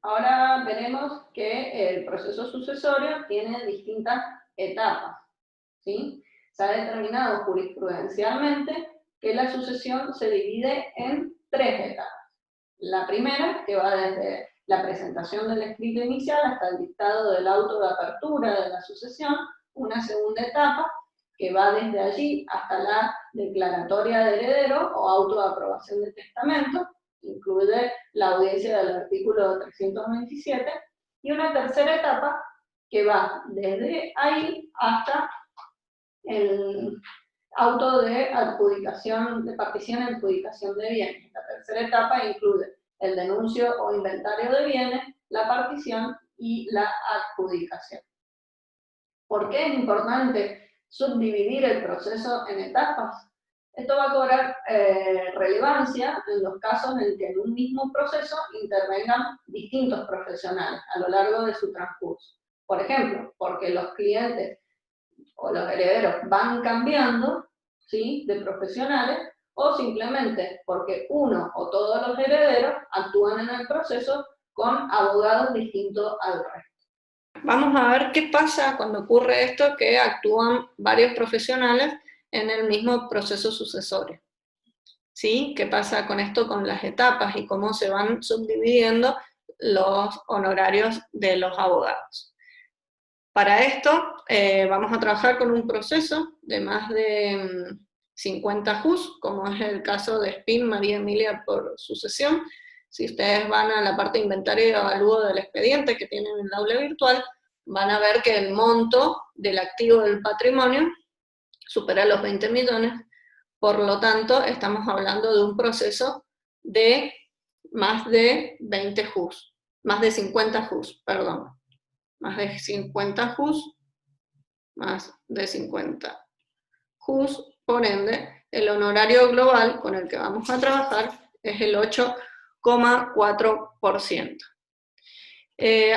Ahora veremos que el proceso sucesorio tiene distintas etapas, ¿sí? Se ha determinado jurisprudencialmente que la sucesión se divide en 3 etapas. La primera, que va desde la presentación del escrito inicial hasta el dictado del auto de apertura de la sucesión. Una segunda etapa, que va desde allí hasta la declaratoria de heredero o auto de aprobación de testamento, incluye la audiencia del artículo 327, y una tercera etapa que va desde ahí hasta el auto de adjudicación, de partición y adjudicación de bienes. La tercera etapa incluye el denuncio o inventario de bienes, la partición y la adjudicación. ¿Por qué es importante subdividir el proceso en etapas? Esto va a cobrar relevancia en los casos en que en un mismo proceso intervengan distintos profesionales a lo largo de su transcurso. Por ejemplo, porque los clientes o los herederos van cambiando, ¿sí?, de profesionales, o simplemente porque uno o todos los herederos actúan en el proceso con abogados distintos al resto. Vamos a ver qué pasa cuando ocurre esto, que actúan varios profesionales en el mismo proceso sucesorio. ¿Sí? ¿Qué pasa con esto, con las etapas y cómo se van subdividiendo los honorarios de los abogados? Para esto vamos a trabajar con un proceso de más de 50 JUS, como es el caso de SPIN María Emilia por sucesión. Si ustedes van a la parte de inventario y avalúo del expediente que tienen en el aula virtual, van a ver que el monto del activo del patrimonio supera los 20 millones, por lo tanto estamos hablando de un proceso de más de 20 JUS, más de 50 JUS, perdón. Más de 50 JUS, más de 50 JUS, por ende, el honorario global con el que vamos a trabajar es el 8,4%.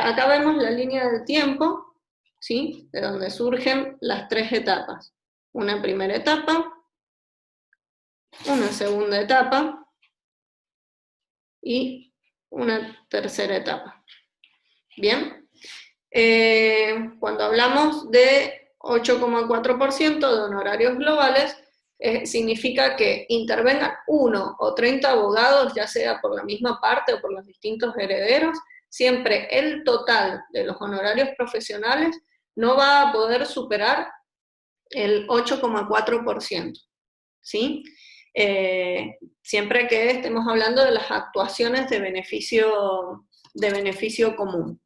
Acá vemos la línea del tiempo, ¿sí?, de donde surgen las 3 etapas. Una primera etapa, una segunda etapa y una tercera etapa. ¿Bien? Cuando hablamos de 8,4% de honorarios globales, significa que intervengan 1 o 30 abogados, ya sea por la misma parte o por los distintos herederos, siempre el total de los honorarios profesionales no va a poder superar el 8,4%, ¿sí? Siempre que estemos hablando de las actuaciones de beneficio común.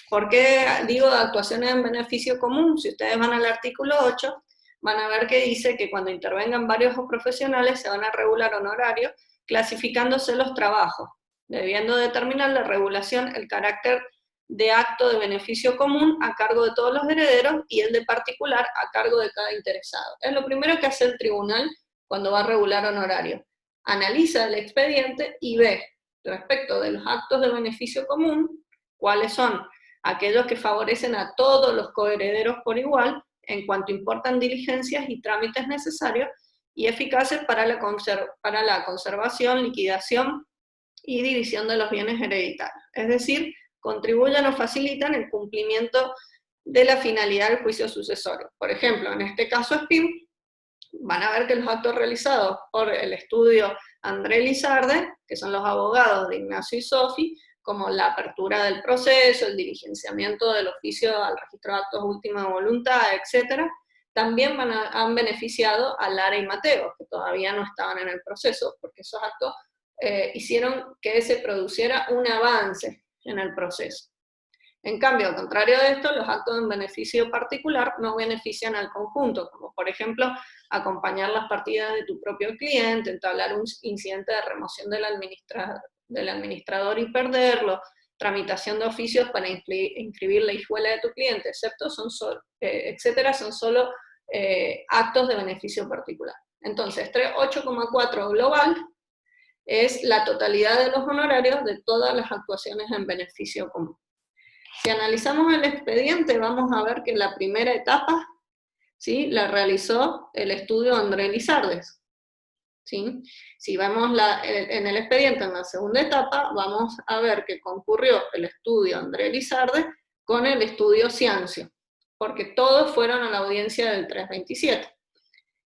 ¿Por qué digo de actuaciones en beneficio común? Si ustedes van al artículo 8, van a ver que dice que cuando intervengan varios profesionales se van a regular honorarios, clasificándose los trabajos, debiendo determinar la regulación el carácter de acto de beneficio común a cargo de todos los herederos y el de particular a cargo de cada interesado. Es lo primero que hace el tribunal cuando va a regular honorarios. Analiza el expediente y ve, respecto de los actos de beneficio común, cuáles son aquellos que favorecen a todos los coherederos por igual, en cuanto importan diligencias y trámites necesarios y eficaces para la conservación, liquidación y división de los bienes hereditarios. Es decir, contribuyen o facilitan el cumplimiento de la finalidad del juicio sucesorio. Por ejemplo, en este caso SPIN, van a ver que los actos realizados por el estudio André Lizarde, que son los abogados de Ignacio y Sofi, como la apertura del proceso, el diligenciamiento del oficio al registro de actos de última voluntad, etc., también han beneficiado a Lara y Mateo, que todavía no estaban en el proceso, porque esos actos hicieron que se produciera un avance en el proceso. En cambio, al contrario de esto, los actos en beneficio particular no benefician al conjunto, como por ejemplo, acompañar las partidas de tu propio cliente, entablar un incidente de remoción del administrador y perderlo, tramitación de oficios para inscribir la hijuela de tu cliente, etcétera, son solo actos de beneficio particular. Entonces, 8,4 global es la totalidad de los honorarios de todas las actuaciones en beneficio común. Si analizamos el expediente, vamos a ver que la primera etapa, ¿sí?, la realizó el estudio André Lizardes, ¿sí? Si vemos en el expediente, en la segunda etapa, vamos a ver que concurrió el estudio André Lizarde con el estudio Ciancio, porque todos fueron a la audiencia del 327.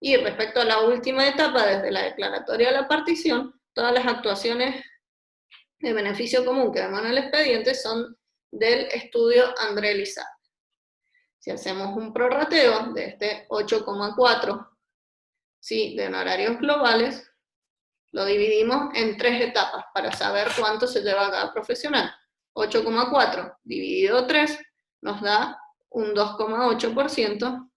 Y respecto a la última etapa, desde la declaratoria de la partición, todas las actuaciones de beneficio común que vemos en el expediente son del estudio André Lizarde. Si hacemos un prorrateo de este 8,4, ¿sí?, de honorarios globales, lo dividimos en 3 etapas para saber cuánto se lleva cada profesional. 8,4 dividido 3 nos da un 2,8%,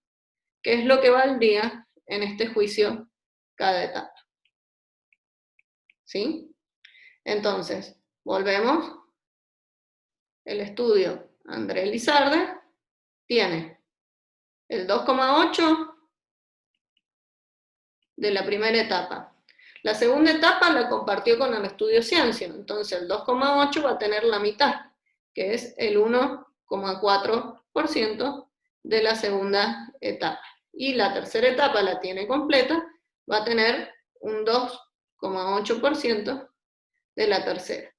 que es lo que valdría en este juicio cada etapa. ¿Sí? Entonces, volvemos. El estudio André Lizarde tiene el 2,8 de la primera etapa. La segunda etapa la compartió con el estudio Ciancio, entonces el 2,8 va a tener la mitad, que es el 1,4% de la segunda etapa. Y la tercera etapa la tiene completa, va a tener un 2,8% de la tercera.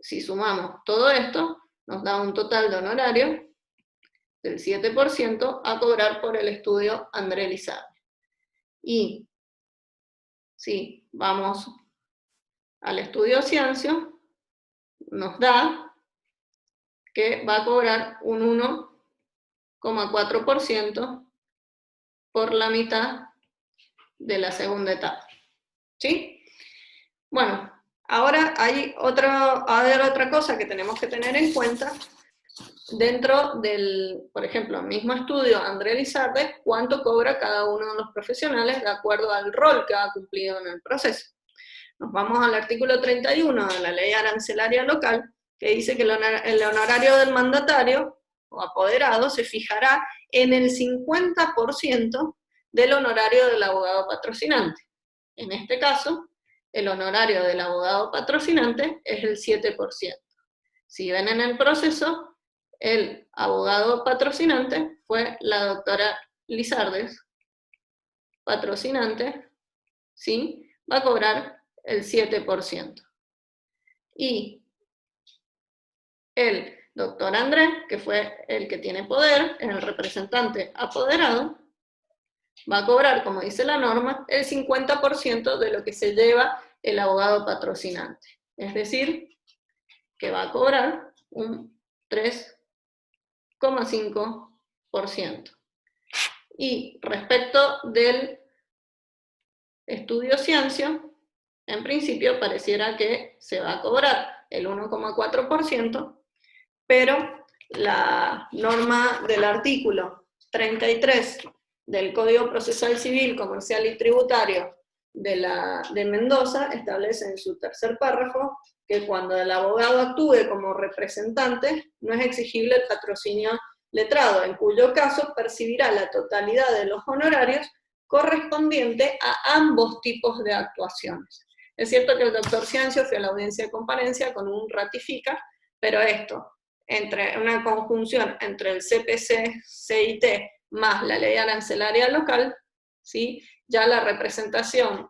Si sumamos todo esto, nos da un total de honorario del 7% a cobrar por el estudio André Lizarde. Y si vamos al estudio Ciancio, nos da que va a cobrar un 1,4% por la mitad de la segunda etapa. ¿Sí? Bueno, ahora hay otra cosa que tenemos que tener en cuenta dentro del, por ejemplo, el mismo estudio André Lizarde, cuánto cobra cada uno de los profesionales de acuerdo al rol que ha cumplido en el proceso. Nos vamos al artículo 31 de la Ley Arancelaria Local, que dice que el honorario del mandatario o apoderado se fijará en el 50% del honorario del abogado patrocinante. En este caso, el honorario del abogado patrocinante es el 7%. Si ven en el proceso, el abogado patrocinante fue la doctora Lizarde, patrocinante, ¿sí?, va a cobrar el 7%. Y el doctor Andrés, que fue el que tiene poder, es el representante apoderado, va a cobrar, como dice la norma, el 50% de lo que se lleva el abogado patrocinante. Es decir, que va a cobrar un 3,5%. Y respecto del estudio Ciancio, en principio pareciera que se va a cobrar el 1,4%, pero la norma del artículo 33 del Código Procesal Civil, Comercial y Tributario de Mendoza establece en su tercer párrafo que cuando el abogado actúe como representante no es exigible el patrocinio letrado, en cuyo caso percibirá la totalidad de los honorarios correspondiente a ambos tipos de actuaciones. Es cierto que el doctor Ciancio fue a la audiencia de comparencia con un ratifica, pero esto, entre una conjunción entre el CPC-CIT más la ley arancelaria local, ¿sí?, ya la representación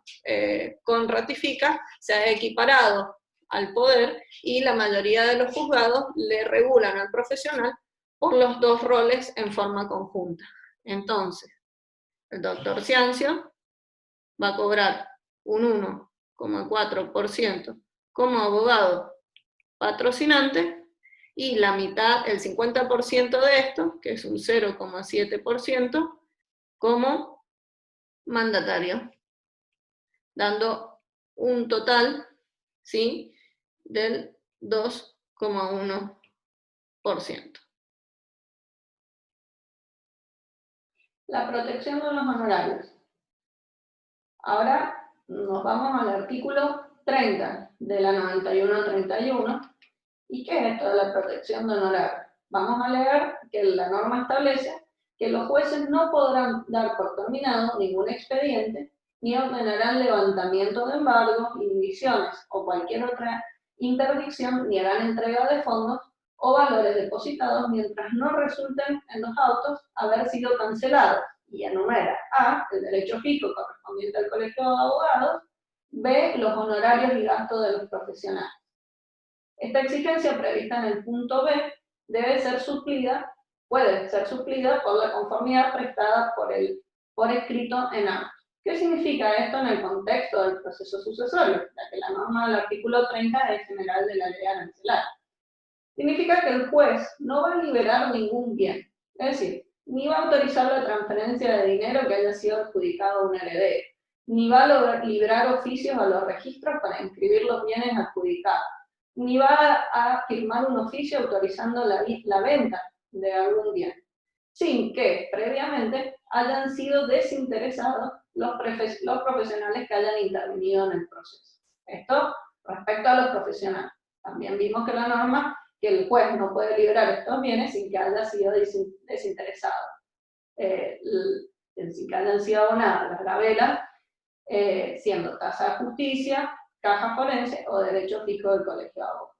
con ratifica se ha equiparado al poder y la mayoría de los juzgados le regulan al profesional por los dos roles en forma conjunta. Entonces, el doctor Ciancio va a cobrar un 1,4% como abogado patrocinante y la mitad, el 50% de esto, que es un 0,7%, como mandatario, dando un total, ¿sí?, del 2,1%. La protección de los honorarios. Ahora nos vamos al artículo 30 de la 9131. ¿Y qué es esto de la protección de honorarios? Vamos a leer que la norma establece que los jueces no podrán dar por terminado ningún expediente ni ordenarán levantamiento de embargos, inhibiciones o cualquier otra interdicción, ni harán entrega de fondos o valores depositados mientras no resulten en los autos haber sido cancelados y enumera A, el derecho fijo correspondiente al colegio de abogados, B, los honorarios y gastos de los profesionales. Esta exigencia prevista en el punto B debe ser suplida, puede ser suplida por la conformidad prestada por escrito en A. ¿Qué significa esto en el contexto del proceso sucesorio? Ya que la norma del artículo 30 es general de la ley arancelaria. Significa que el juez no va a liberar ningún bien, es decir, ni va a autorizar la transferencia de dinero que haya sido adjudicado a un heredero, ni va a librar oficios a los registros para inscribir los bienes adjudicados, ni va a firmar un oficio autorizando la venta de algún bien, sin que previamente hayan sido desinteresados los profesionales que hayan intervenido en el proceso. Esto respecto a los profesionales. También vimos que la norma que el juez no puede liberar estos bienes sin que haya sido desinteresado, sin que hayan sido abonadas las gravelas, siendo tasa de justicia, caja forense o derecho fijo del colegio de abogados.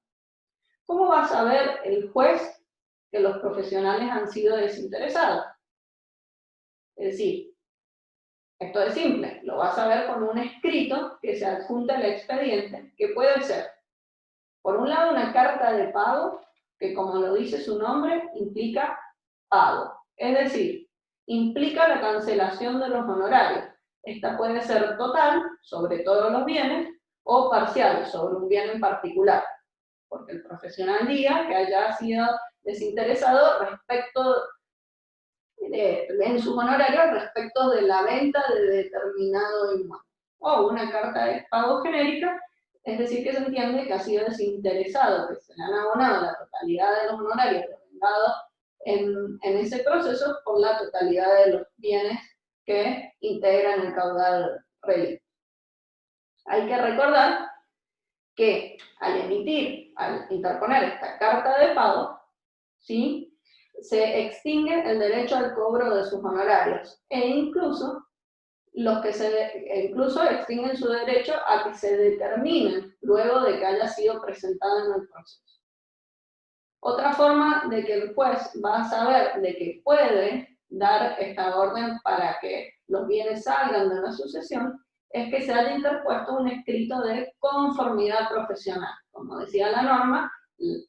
¿Cómo va a saber el juez que los profesionales han sido desinteresados? Es decir, esto es simple, lo va a saber con un escrito que se adjunta al expediente, que puede ser, por un lado, una carta de pago, que como lo dice su nombre, implica pago. Es decir, implica la cancelación de los honorarios. Esta puede ser total, sobre todos los bienes, o parcial, sobre un bien en particular. Porque el profesional diga que haya sido desinteresado respecto en sus honorarios respecto de la venta de determinado inmueble. O una carta de pago genérica, es decir, que se entiende que ha sido desinteresado, que se le han abonado la totalidad de los honorarios devengados en ese proceso por la totalidad de los bienes que integran el caudal relicto. Hay que recordar que al interponer esta carta de pago, ¿sí?, se extingue el derecho al cobro de sus honorarios e incluso extinguen su derecho a que se determinen luego de que haya sido presentado en el proceso. Otra forma de que el juez va a saber de que puede dar esta orden para que los bienes salgan de la sucesión es que se haya interpuesto un escrito de conformidad profesional. Como decía la norma,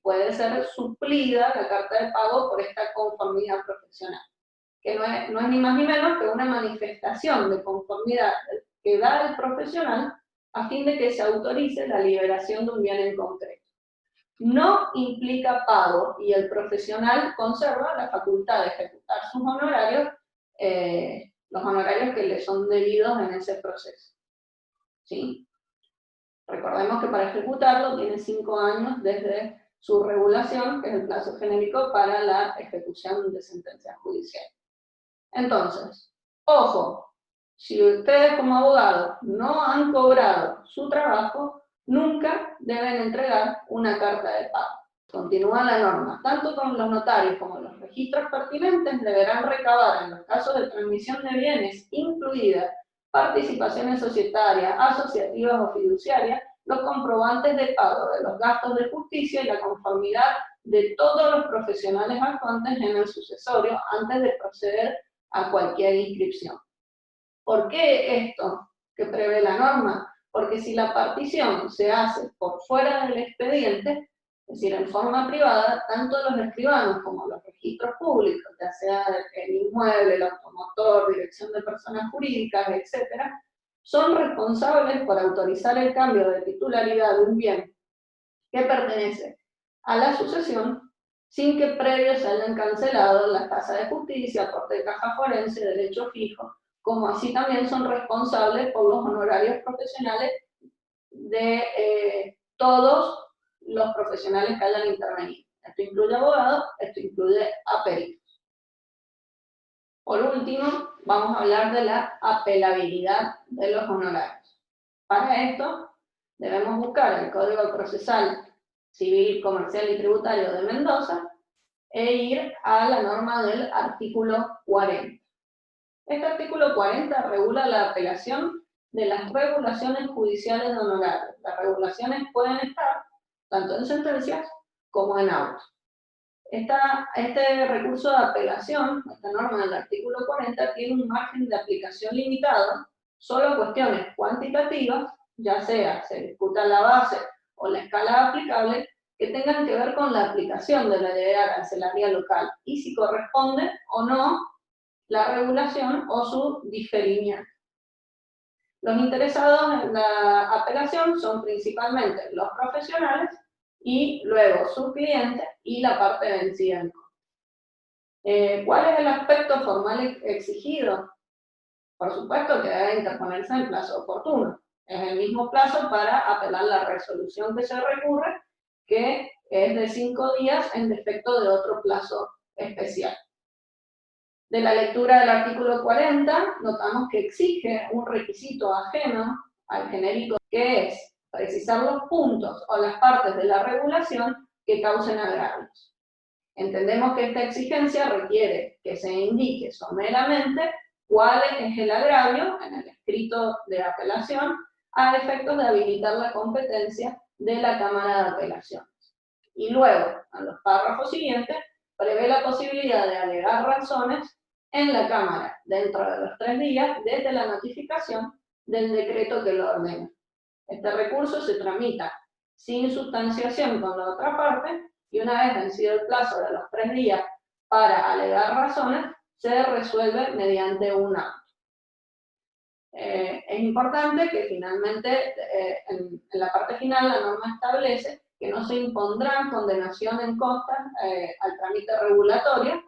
puede ser suplida la carta de pago por esta conformidad profesional, que no es ni más ni menos que una manifestación de conformidad que da el profesional a fin de que se autorice la liberación de un bien en concreto. No implica pago y el profesional conserva la facultad de ejecutar sus honorarios, los honorarios que le son debidos en ese proceso. ¿Sí? Recordemos que para ejecutarlo tiene 5 años desde su regulación, que es el plazo genérico para la ejecución de sentencias judiciales. Entonces, ojo, si ustedes como abogados no han cobrado su trabajo, nunca deben entregar una carta de pago. Continúa la norma. Tanto con los notarios como los registros pertinentes deberán recabar en los casos de transmisión de bienes, incluidas participaciones societarias, asociativas o fiduciarias, los comprobantes de pago de los gastos de justicia y la conformidad de todos los profesionales actuantes en el sucesorio antes de proceder a cualquier inscripción. ¿Por qué esto que prevé la norma? Porque si la partición se hace por fuera del expediente, es decir, en forma privada, tanto los escribanos como los registros públicos, ya sea el inmueble, el automotor, dirección de personas jurídicas, etc., son responsables por autorizar el cambio de titularidad de un bien que pertenece a la sucesión sin que previo se hayan cancelado la tasa de justicia, aporte de caja forense, derecho fijo, como así también son responsables por los honorarios profesionales de todos los profesionales que hayan intervenido. Esto incluye abogados, esto incluye a peritos. Por último, vamos a hablar de la apelabilidad de los honorarios. Para esto, debemos buscar el Código Procesal Civil, Comercial y Tributario de Mendoza e ir a la norma del artículo 40. Este artículo 40 regula la apelación de las regulaciones judiciales de honorarios. Las regulaciones pueden estar tanto en sentencias como en autos. Este recurso de apelación, esta norma del artículo 40, tiene un margen de aplicación limitado, solo cuestiones cuantitativas, ya sea se discuta la base o la escala aplicable, que tengan que ver con la aplicación de la ley arancelaria local y si corresponde o no la regulación o su diferimiento. Los interesados en la apelación son principalmente los profesionales y luego sus clientes y la parte vencida en contra. ¿Cuál es el aspecto formal exigido? Por supuesto que debe interponerse en plazo oportuno. Es el mismo plazo para apelar la resolución que se recurre, que es de 5 días en defecto de otro plazo especial. De la lectura del artículo 40, notamos que exige un requisito ajeno al genérico, que es precisar los puntos o las partes de la regulación que causen agravios. Entendemos que esta exigencia requiere que se indique someramente cuál es el agravio en el escrito de apelación a efectos de habilitar la competencia de la Cámara de Apelaciones. Y luego, en los párrafos siguientes, prevé la posibilidad de alegar razones en la Cámara dentro de los 3 días desde la notificación del decreto que lo ordena. Este recurso se tramita sin sustanciación con la otra parte y una vez vencido el plazo de los 3 días para alegar razones, se resuelve mediante un auto. Es importante que finalmente, en la parte final, la norma establece que no se impondrán condenación en costas al trámite regulatorio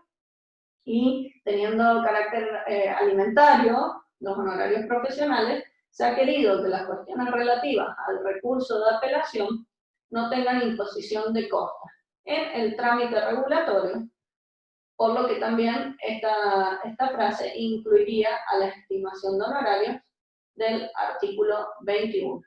y teniendo carácter alimentario, los honorarios profesionales, se ha querido que las cuestiones relativas al recurso de apelación no tengan imposición de costas en el trámite regulatorio, por lo que también esta frase incluiría a la estimación de honorarios del artículo 21.